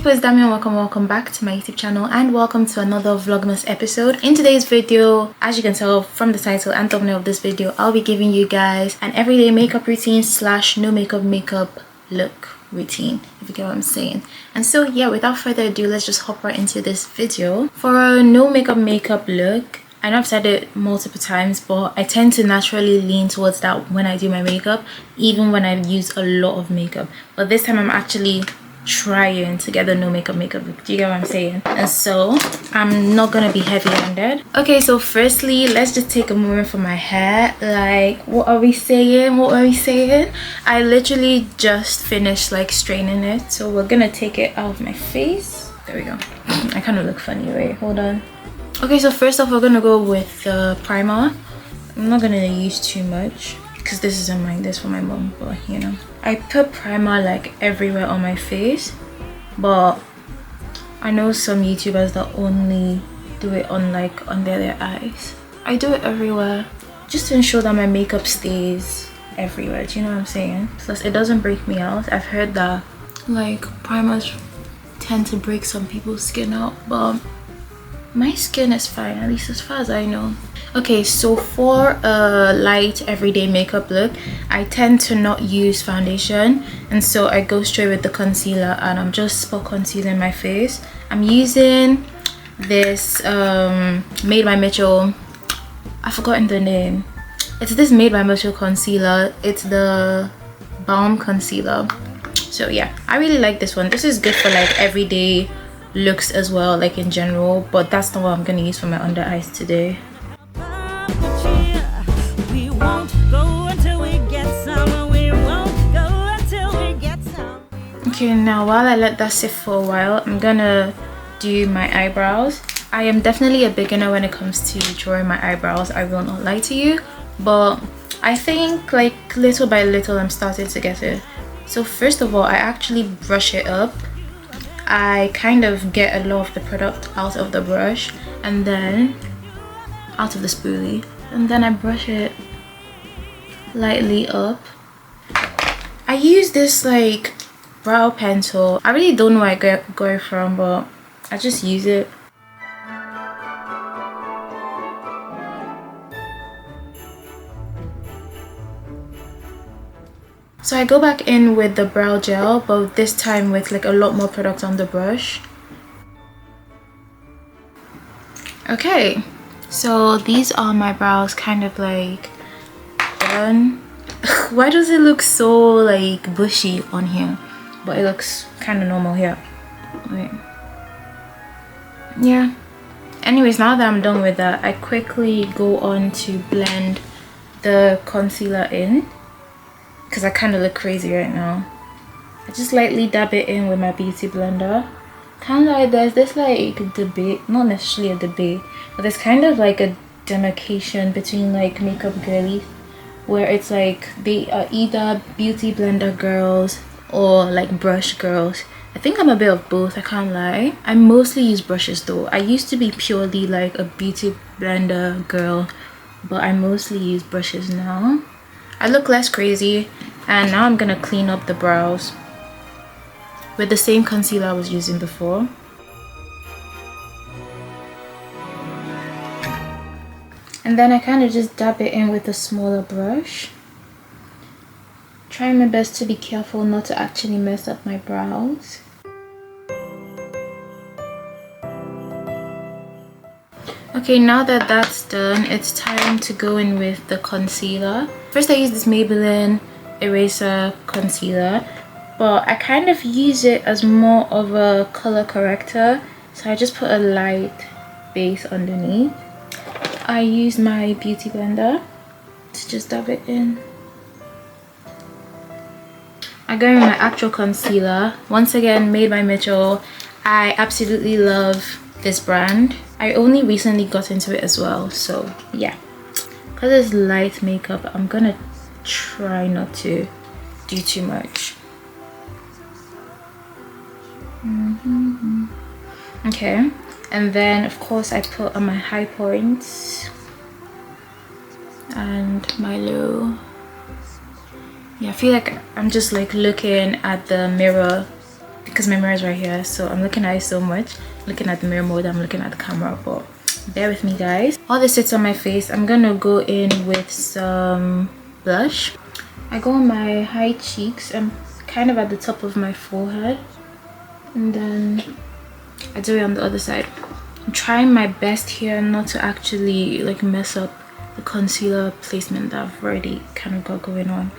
people, it's Dami and welcome back to my YouTube channel and welcome to another vlogmas episode. In today's video, as you can tell from the title and thumbnail of this video, I'll be giving you guys an everyday makeup routine slash no makeup look routine, if you get what I'm saying. And so yeah, without further ado, let's just hop right into this video. For a no makeup look, I know I've said it multiple times, but I tend to naturally lean towards that when I do my makeup, even when I use a lot of makeup. But this time I'm actually trying to get the no makeup look. Do you get what I'm saying? And so I'm not gonna be heavy-handed. Okay, so firstly, let's just take a moment for my hair. Like, what are we saying? I literally just finished like straightening it, so we're gonna take it out of my face. There we go. I kind of look funny. Wait, hold on. Okay, so first off, we're gonna go with the primer. I'm not gonna use too much because this isn't mine, this is for my mom, but you know, I put primer like everywhere on my face, but I know some YouTubers that only do it on like under their eyes. I do it everywhere just to ensure that my makeup stays everywhere. Do you know what I'm saying? Plus it doesn't break me out. I've heard that like primers tend to break some people's skin out, but my skin is fine, at least as far as I know. Okay, so for a light everyday makeup look, I tend to not use foundation, and so I go straight with the concealer and I'm just spot concealing my face. I'm using this Made by Mitchell, I've forgotten the name. It's this Made by Mitchell concealer. It's the Balm concealer. So yeah, I really like this one. This is good for like everyday looks as well, like in general, but that's not what I'm gonna use for my under eyes today. Okay, now while I let that sit for a while, I'm gonna do my eyebrows. I am definitely a beginner when it comes to drawing my eyebrows, I will not lie to you, but I think like little by little I'm starting to get it. So first of all, I actually brush it up. I kind of get a lot of the product out of the brush and then out of the spoolie, and then I brush it lightly up. I use this like brow pencil. I really don't know where I got it from, but I just use it. So I go back in with the brow gel, but this time with like a lot more product on the brush. Okay, so these are my brows kind of like done. Why does it look so like bushy on here, but it looks kind of normal here? Wait. Yeah. Anyways, now that I'm done with that, I quickly go on to blend the concealer in, because I kind of look crazy right now. I just lightly dab it in with my beauty blender. Kind of like there's this like debate, not necessarily a debate, but there's kind of like a demarcation between like makeup girlies, where it's like they are either beauty blender girls or like brush girls. I think I'm a bit of both, I can't lie. I mostly use brushes though. I used to be purely like a beauty blender girl, but I mostly use brushes now. I look less crazy, and now I'm gonna clean up the brows with the same concealer I was using before. And then I kind of just dab it in with a smaller brush. Trying my best to be careful not to actually mess up my brows. Okay, now that that's done, it's time to go in with the concealer. First I use this Maybelline eraser concealer, but I kind of use it as more of a color corrector, so I just put a light base underneath. I use my beauty blender to just dab it in. I go in with my actual concealer, once again Made by Mitchell. I absolutely love this brand. I only recently got into it as well, so yeah. Because it's light makeup, I'm gonna try not to do too much. Okay, and then of course I put on my high points and my low. Yeah, I feel like I'm just like looking at the mirror because my mirror is right here, so I'm looking at it so much. Looking at the mirror more than I'm looking at the camera, but bear with me guys. All this sits on my face. I'm gonna go in with some blush. I go on my high cheeks and kind of at the top of my forehead, and then I do it on the other side. I'm trying my best here not to actually like mess up the concealer placement that I've already kind of got going on.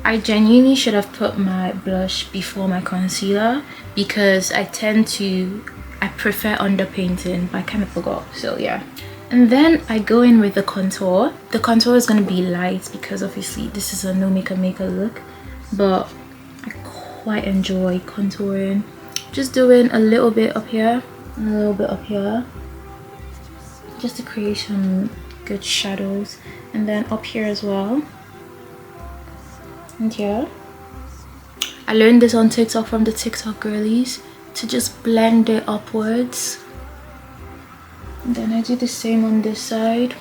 I genuinely should have put my blush before my concealer because I prefer underpainting, but I kind of forgot, so yeah. And then I go in with the contour. The contour is going to be light because obviously this is a no makeup look, but I quite enjoy contouring. Just doing a little bit up here and a little bit up here just to create some good shadows, and then up here as well, and here. I learned this on TikTok from the TikTok girlies to just blend it upwards, and then I do the same on this side.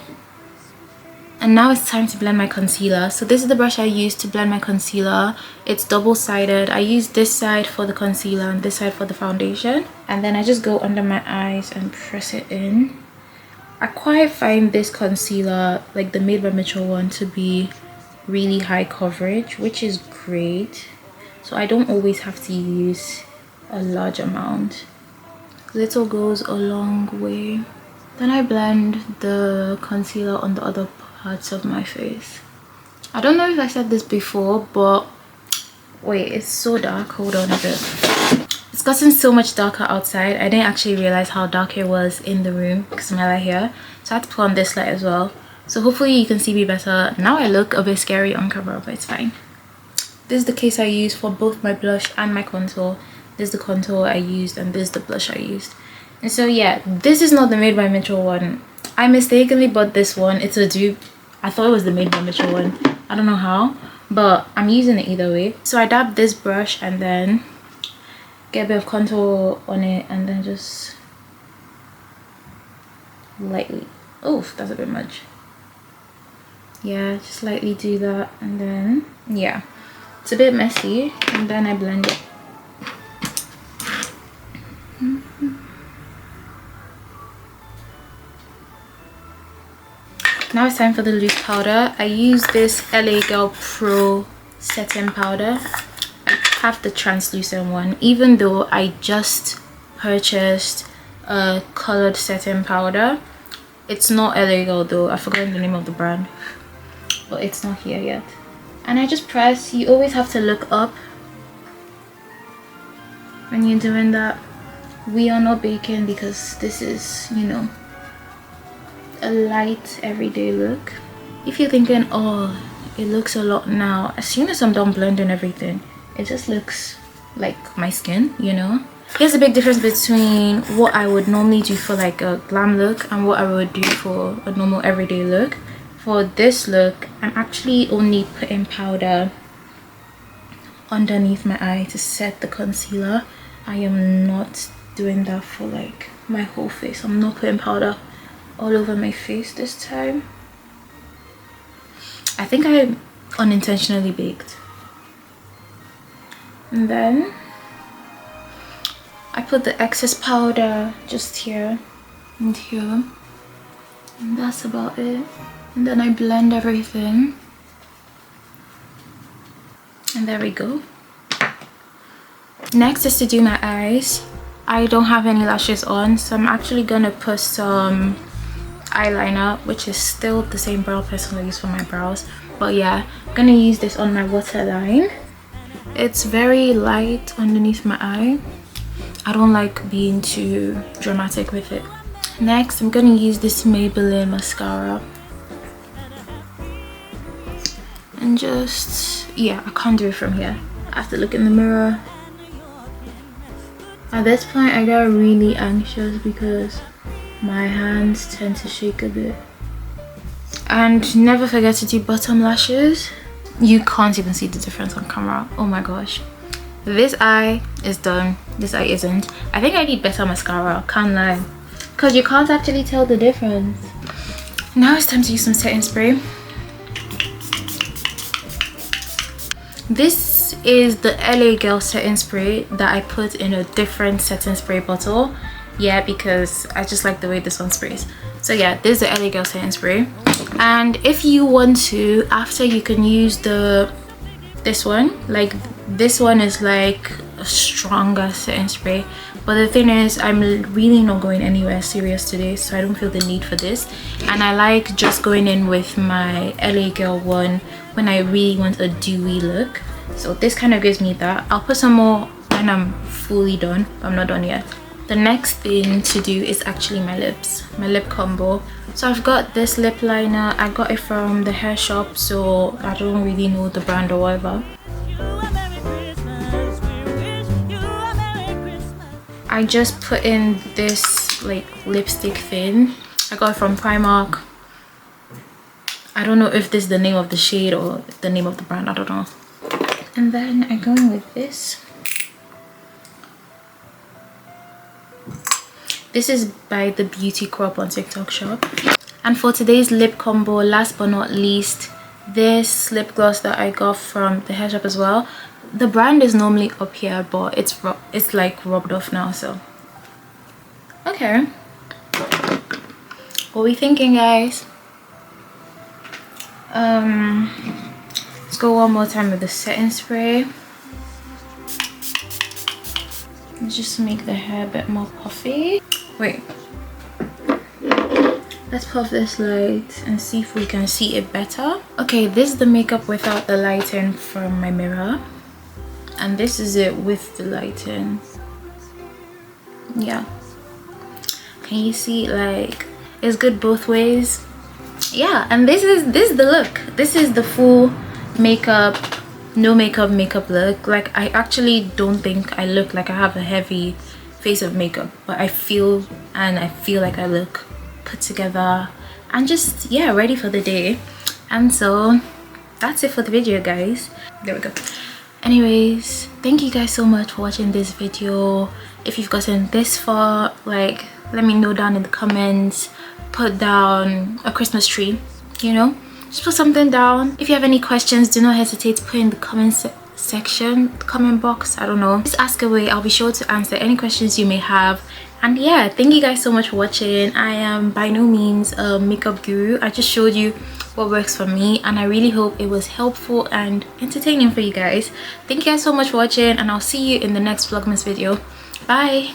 And now it's time to blend my concealer. So this is the brush I use to blend my concealer. It's double-sided. I use this side for the concealer and this side for the foundation, and then I just go under my eyes and press it in. I quite find this concealer, like the Made by Mitchell one, to be really high coverage, which is great, so I don't always have to use a large amount. Little goes a long way. Then I blend the concealer on the other parts of my face. I don't know if I said this before, but wait, it's so dark. Hold on a bit. It's gotten so much darker outside. I didn't actually realize how dark it was in the room because of my light here, so I had to put on this light as well. So hopefully you can see me better. Now I look a bit scary on camera, but it's fine. This is the case I use for both my blush and my contour. This is the contour I used, and this is the blush I used. And so yeah, this is not the Made by Mitchell one. I mistakenly bought this one. It's a dupe. I thought it was the Made by Mitchell one. I don't know how, but I'm using it either way. So I dab this brush and then get a bit of contour on it, and then just lightly, oh, that's a bit much. Yeah, just lightly do that, and then yeah, it's a bit messy, and then I blend it. Now it's time for the loose powder. I use this LA Girl Pro setting powder. I have the translucent one, even though I just purchased a colored setting powder. It's not LA Girl though. I forgot the name of the brand, but it's not here yet. And I just press. You always have to look up when you're doing that. We are not baking because this is, you know, a light everyday look. If you're thinking, oh, it looks a lot now, as soon as I'm done blending everything, it just looks like my skin, you know. Here's a big difference between what I would normally do for like a glam look and what I would do for a normal everyday look. For this look, I'm actually only putting powder underneath my eye to set the concealer. I am not doing that for like my whole face. I'm not putting powder all over my face this time. I think I unintentionally baked. And then I put the excess powder just here and here, and that's about it. And then I blend everything, and there we go. Next is to do my eyes. I don't have any lashes on, so I'm actually gonna put some eyeliner, which is still the same brow pencil I use for my brows, but yeah, I'm gonna use this on my waterline. It's very light underneath my eye. I don't like being too dramatic with it. Next, I'm gonna use this Maybelline mascara, and just, yeah, I can't do it from here. I have to look in the mirror. At this point I got really anxious because my hands tend to shake a bit. And never forget to do bottom lashes. You can't even see the difference on camera. Oh my gosh. This eye is done, this eye isn't. I think I need better mascara, can't lie, because you can't actually tell the difference. Now it's time to use some setting spray. This this is the LA Girl setting spray that I put in a different setting spray bottle. Yeah, because I just like the way this one sprays. So yeah, this is the LA Girl setting spray. And if you want to, after, you can use this one. Like, this one is like a stronger setting spray, but the thing is, I'm really not going anywhere serious today, so I don't feel the need for this. And I like just going in with my LA Girl one when I really want a dewy look. So this kind of gives me that. I'll put some more when I'm fully done, but I'm not done yet. The next thing to do is actually my lips, my lip combo. So I've got this lip liner. I got it from the hair shop, so I don't really know the brand or whatever. I just put in this like lipstick thing. I got it from Primark. I don't know if this is the name of the shade or the name of the brand, I don't know. And then I go in with this. This is by the Beauty Crop on TikTok shop. And for today's lip combo, last but not least, this lip gloss that I got from the hair shop as well. The brand is normally up here, but it's like rubbed off now, so okay. What are we thinking, guys? Let's go one more time with the setting spray. Just to make the hair a bit more puffy. Wait, let's puff this light and see if we can see it better. Okay, this is the makeup without the lighting from my mirror, and this is it with the lighting. Yeah, can you see? Like, it's good both ways. Yeah, and this is the look. This is the full makeup, no makeup look. Like, I actually don't think I look like I have a heavy face of makeup, but I feel like I look put together and just, yeah, ready for the day. And so that's it for the video, guys. There we go. Anyways, thank you guys so much for watching this video. If you've gotten this far, like, let me know down in the comments. Put down a Christmas tree, you know, just put something down. If you have any questions, do not hesitate to put in the comment section, comment box, I don't know, just ask away. I'll be sure to answer any questions you may have. And yeah, thank you guys so much for watching. I am by no means a makeup guru. I just showed you what works for me, and I really hope it was helpful and entertaining for you guys. Thank you guys so much for watching, and I'll see you in the next Vlogmas video. Bye.